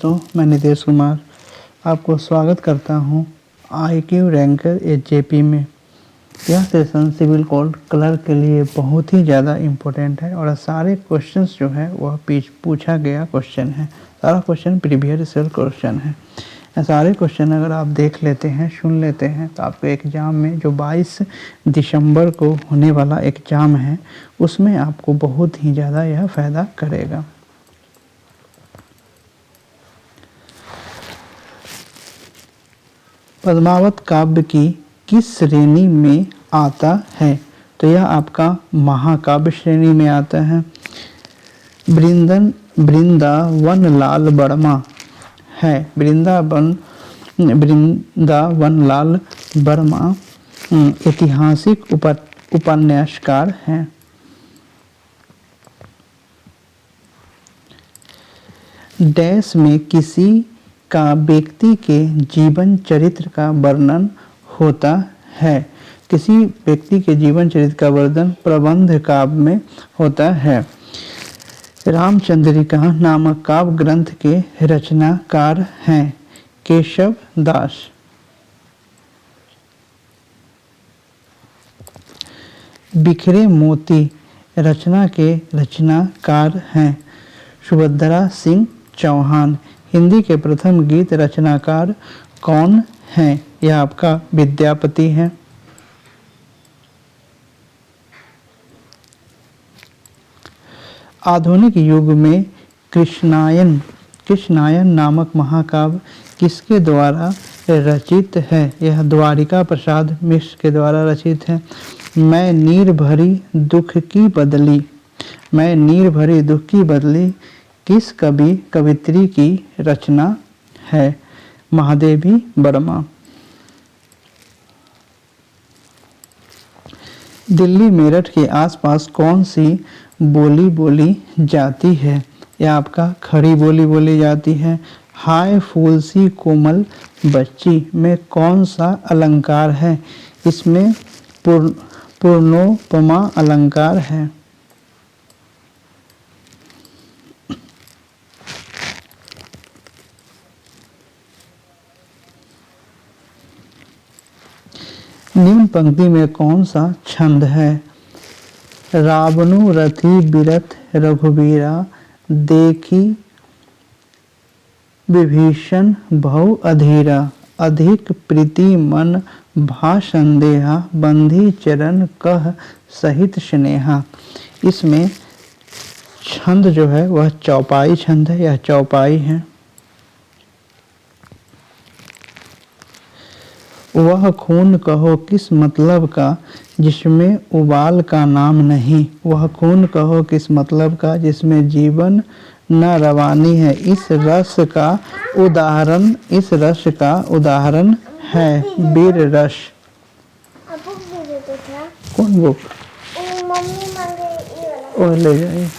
दोस्तों, मैं नितेश कुमार आपको स्वागत करता हूं IQ रैंकर एचजेपी में। यह सेशन सिविल कोड क्लर्क के लिए बहुत ही ज़्यादा इम्पोर्टेंट है और सारे क्वेश्चंस जो है वह पूछा गया क्वेश्चन है। सारा क्वेश्चन प्रीवियस ईयर क्वेश्चन है। सारे क्वेश्चन अगर आप देख लेते हैं, सुन लेते हैं, तो आपके एग्ज़ाम में जो 22 दिसंबर को होने वाला एग्ज़ाम है उसमें आपको बहुत ही ज़्यादा यह फ़ायदा करेगा। पद्मावत काव्य की किस श्रेणी में आता है? तो यह आपका महाकाव्य श्रेणी में आता है। वृंदावनलाल वर्मा है। वृंदावनलाल वर्मा ऐतिहासिक उपन्यासकार हैं। डैश में किसी का व्यक्ति के जीवन चरित्र का वर्णन होता है। किसी व्यक्ति के जीवन चरित्र का वर्णन प्रबंध काव्य में होता है। रामचंद्रिका नामक काव्य ग्रंथ के रचनाकार हैं केशव दास। बिखरे मोती रचना के रचनाकार हैं सुभद्रा सिंह चौहान। हिंदी के प्रथम गीत रचनाकार कौन हैं? यह आपका विद्यापति हैं। आधुनिक युग में कृष्णायन नामक महाकाव्य किसके द्वारा रचित है? यह द्वारिका प्रसाद मिश्र के द्वारा रचित है। मैं नीर भरी दुख की बदली किस कवित्री की रचना है? महादेवी वर्मा। दिल्ली मेरठ के आसपास कौन सी बोली बोली जाती है? यह आपका खड़ी बोली बोली जाती है। हाय फूल सी कोमल बच्ची में कौन सा अलंकार है? इसमें पूर्णोपमा अलंकार है। निम्न पंक्ति में कौन सा छंद है? रावणु रथी बिरथ रघुबीरा देखी विभीषण भव अधीरा अधिक प्रीति मन भा संदेहा बंधी चरण कह सहित स्नेहा। इसमें छंद जो है वह चौपाई छंद है। यह चौपाई है। वह खून कहो किस मतलब का जिसमें उबाल का नाम नहीं? वह खून कहो किस मतलब का जिसमें जीवन न रवानी है? इस रस का उदाहरण है वीर रस। कौन बुक? और ले जाइए।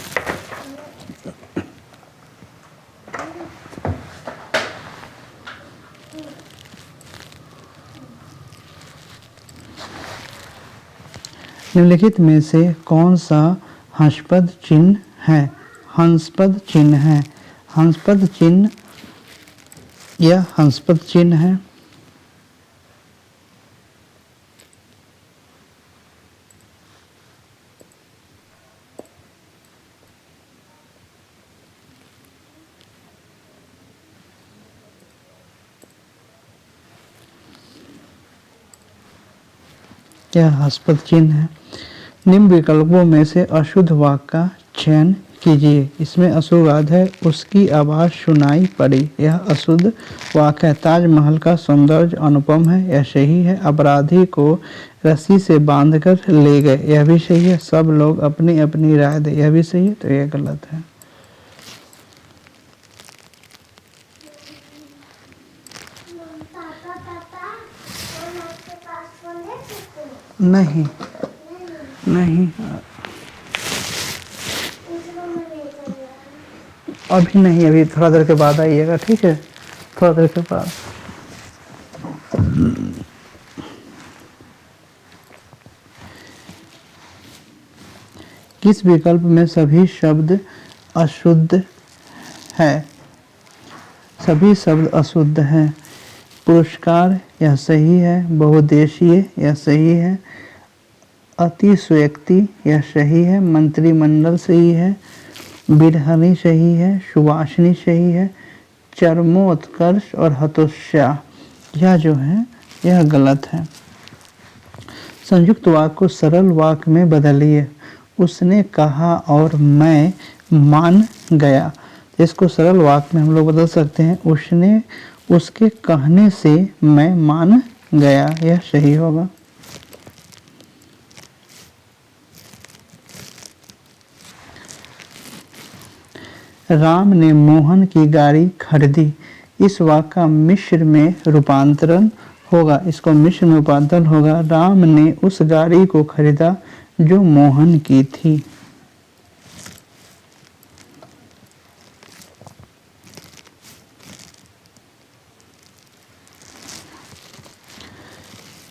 निम्नलिखित में से कौन सा हंसपद चिन्ह है? हंसपद चिन्ह है। हंसपद चिन्ह यह हंसपद चिन्ह है। यह हंसपद चिन्ह है। निम्न विकल्पों में से अशुद्ध वाक्य का चयन कीजिए। इसमें अशुद्ध है उसकी आवाज़ सुनाई पड़ी। यह अशुद्ध वाक्य है। ताजमहल का सौंदर्य अनुपम है। यह सही है। अपराधी को रस्सी से बांधकर ले गए। यह भी सही है। सब लोग अपनी अपनी राय दे। यह भी सही है। तो यह गलत है। नहीं अभी नहीं, अभी थोड़ा देर के बाद आइएगा। ठीक है, थोड़ा देर के बाद। किस विकल्प में सभी शब्द अशुद्ध है? सभी शब्द अशुद्ध हैं। पुरस्कार यह सही है। बहुउद्देशीय यह सही है। अतिशयोक्ति यह सही है। मंत्रिमंडल सही है। बिरहनी सही है। सुवासिनी सही है। चरमोत्कर्ष और हतोत्साह यह जो है यह गलत है। संयुक्त वाक्य को सरल वाक्य में बदलिए। उसने कहा और मैं मान गया। इसको सरल वाक्य में हम लोग बदल सकते हैं। उसने उसके कहने से मैं मान गया, यह सही होगा। राम ने मोहन की गाड़ी खरीदी। इस वाक्य का मिश्र में रूपांतरण होगा। इसको मिश्र में रूपांतरण होगा। राम ने उस गाड़ी को खरीदा जो मोहन की थी।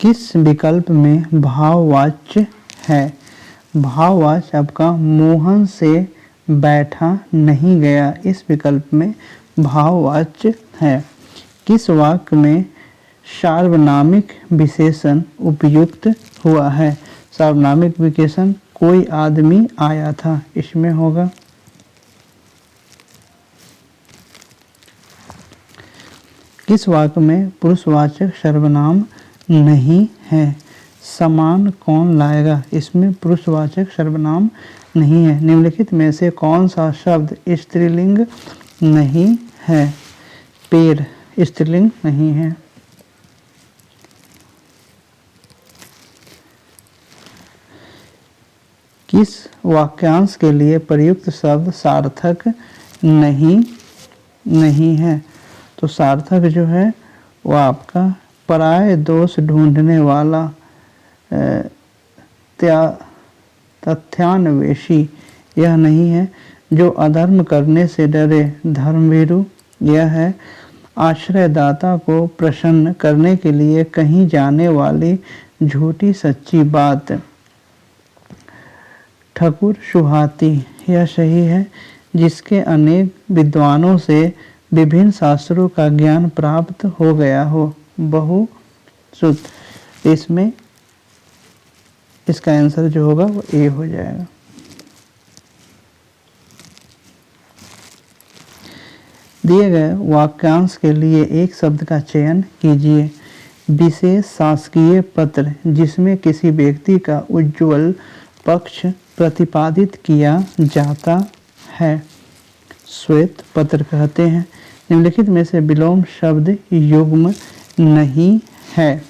किस विकल्प में भाववाच्य है? भाववाच्य आपका मोहन से बैठा नहीं गया, इस विकल्प में भाववाच्य है। किस वाक्य में सार्वनामिक विशेषण उपयुक्त हुआ है? सार्वनामिक विशेषण कोई आदमी आया था, इसमें होगा। किस वाक्य में पुरुषवाचक सर्वनाम नहीं है? सामान कौन लाएगा? इसमें पुरुषवाचक सर्वनाम नहीं है। निम्नलिखित में से कौन सा शब्द स्त्रीलिंग नहीं है? पेड़ स्त्रीलिंग नहीं है। किस वाक्यांश के लिए प्रयुक्त शब्द सार्थक नहीं है? तो सार्थक जो है वो आपका पराये दोष ढूंढने वाला, तथ्यान्वेषी यह नहीं है। जो अधर्म करने से डरे धर्मभीरु यह है। आश्रयदाता को प्रसन्न करने के लिए कही जाने वाली झूठी सच्ची बात ठकुर सुहाती यह सही है। जिसके अनेक विद्वानों से विभिन्न शास्त्रों का ज्ञान प्राप्त हो गया हो बहुश्रुत। इसमें इसका आंसर जो होगा वो ए हो जाएगा। दिए गए वाक्यांश के लिए एक शब्द का चयन कीजिए। विशेष शासकीय पत्र जिसमें किसी व्यक्ति का उज्ज्वल पक्ष प्रतिपादित किया जाता है श्वेत पत्र कहते हैं। निम्नलिखित में से विलोम शब्द युग्म नहीं है।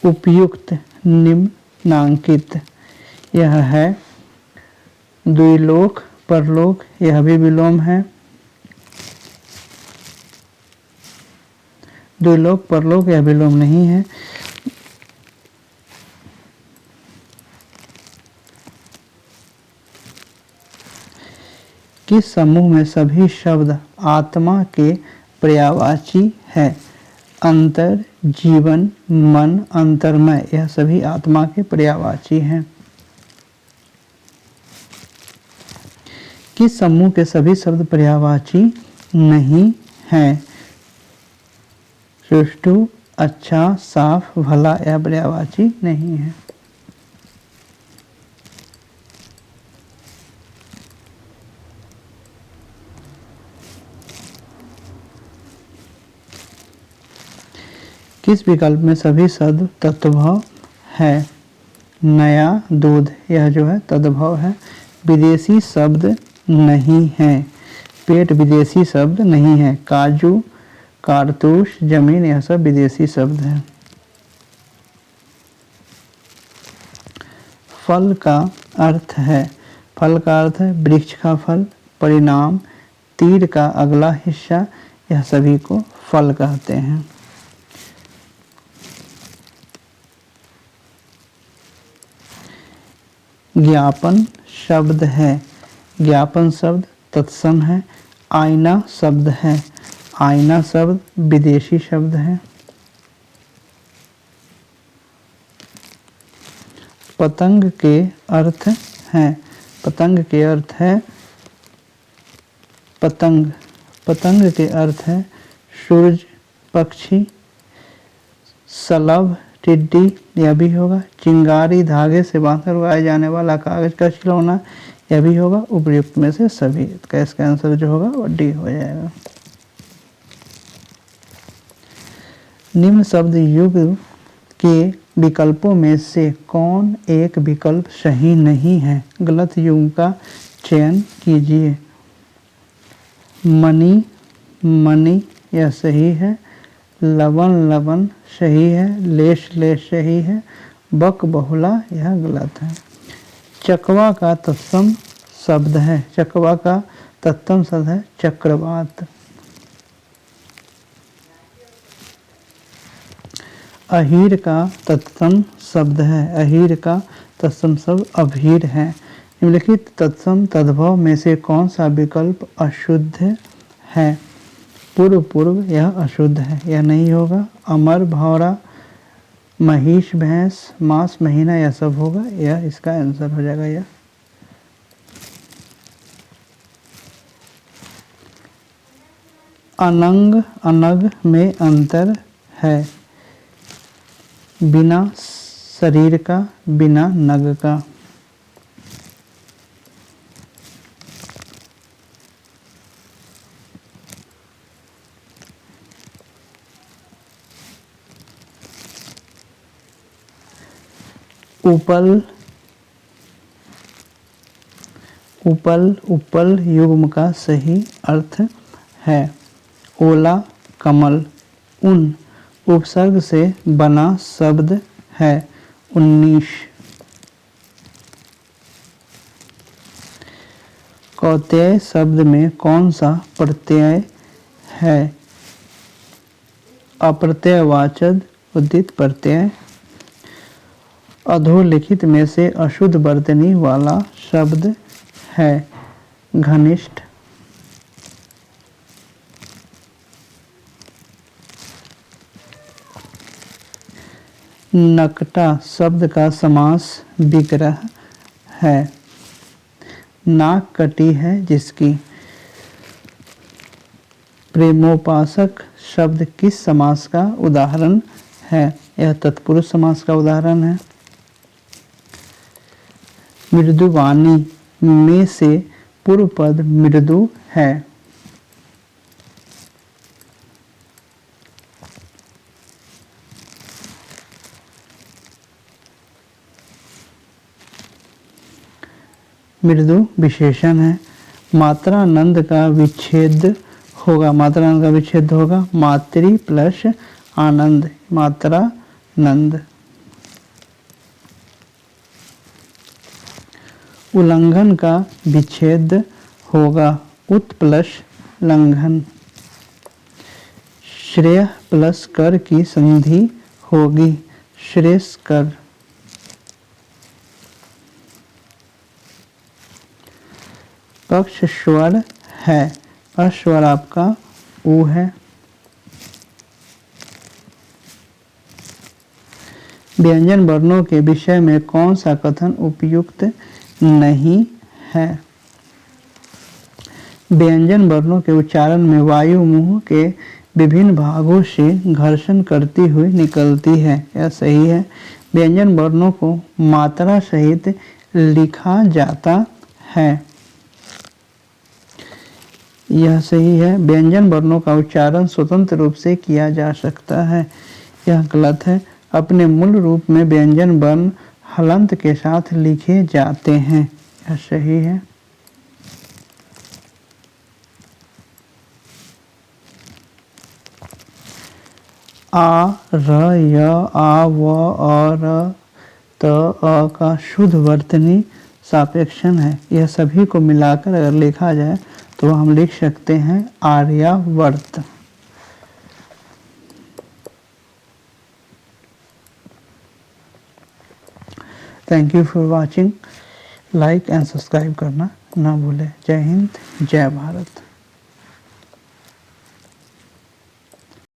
उपयुक्त निम्नांकित यह है। द्विलोक परलोक यह भी विलोम है। द्विलोक परलोक यह विलोम नहीं है। किस समूह में सभी शब्द आत्मा के पर्यायवाची है? अंतर, जीवन, मन, अंतर्मय यह सभी आत्मा के पर्यायवाची हैं। किस समूह के सभी शब्द पर्यायवाची नहीं हैं? सुष्ठु, अच्छा, साफ, भला यह पर्यायवाची नहीं है। किस विकल्प में सभी शब्द तद्भव है? नया, दूध यह जो है तद्भव है। विदेशी शब्द नहीं है। पेट विदेशी शब्द नहीं है। काजू, कारतूस, जमीन यह सब विदेशी शब्द है। फल का अर्थ है। फल का अर्थ है वृक्ष का फल, परिणाम, तीर का अगला हिस्सा यह सभी को फल कहते हैं। ज्ञापन शब्द है। ज्ञापन शब्द तत्सम है। आईना शब्द है। आईना शब्द विदेशी शब्द है। पतंग के अर्थ हैं। पतंग के अर्थ है पतंग। पतंग के अर्थ है सूरज, पक्षी, सलभ, टिड्डी, यह भी होगा। चिंगारी, धागे से बांधकर उगाया जाने वाला कागज का खिलौना, यह भी होगा। उपयुक्त में से सभी। तो इसका आंसर जो होगा वो डी हो जाएगा। निम्न शब्द युग्म के विकल्पों में से कौन एक विकल्प सही नहीं है? गलत युग्म का चयन कीजिए। मणि, मणि, यह सही है। लवन, लवन सही है। लेश, लेश सही है। बक बहुला, यह गलत है। चकवा का तत्सम शब्द है। चकवा का तत्सम शब्द है चक्रवात। अहीर का तत्सम शब्द है। अहीर का तत्सम शब्द अभीर है। निम्नलिखित तत्सम तद्भव में से कौन सा विकल्प अशुद्ध है? पूर्व, पूर्व, यह अशुद्ध है, यह नहीं होगा। अमर, भौरा, महिष, भैंस, मास, महीना, यह सब होगा। यह इसका आंसर हो जाएगा। यह अनंग, अनग में अंतर है। बिना शरीर का, बिना नग का। उपल, उपल, उपल युग्म का सही अर्थ है ओला, कमल। उन उपसर्ग से बना शब्द है 19। कौत्य शब्द में कौन सा प्रत्यय है? अप्रत्ययवाचक उदित प्रत्यय। अधोलिखित में से अशुद्ध वर्तनी वाला शब्द है घनिष्ठ। नकटा शब्द का समास विग्रह है। नाक कटी है जिसकी। प्रेमोपासक शब्द किस समास का उदाहरण है? यह तत्पुरुष समास का उदाहरण है। मृदुवाणी में से पूर्व पद मृदु है। मृदु विशेषण है। मात्रानंद का विच्छेद होगा। मात्रानंद का विच्छेद होगा मातृ प्लस आनंद, मात्रानंद। उल्लंघन का विच्छेद होगा उत प्लस लंघन। श्रेय प्लस कर की संधि होगी श्रेयस्कर। पक्ष स्वर है। अस्वर आपका ऊ है। व्यंजन वर्णों के विषय में कौन सा कथन उपयुक्त नहीं है? व्यंजन वर्णों के उच्चारण में वायु मुंह के विभिन्न भागों से घर्षण करती हुई निकलती है, यह सही है। व्यंजन वर्णों को मात्रा सहित लिखा जाता है, यह सही है। व्यंजन वर्णों का उच्चारण स्वतंत्र रूप से किया जा सकता है, यह गलत है। अपने मूल रूप में व्यंजन वर्ण हलंत के साथ लिखे जाते हैं, यह सही है। आ, र, य, आ, व, अ, र, त, अ का शुद्ध वर्तनी सापेक्षण है। यह सभी को मिलाकर अगर लिखा जाए तो हम लिख सकते हैं Aryavarta. Thank you for watching. Like and subscribe करना ना भूलें। जय हिंद, जय भारत।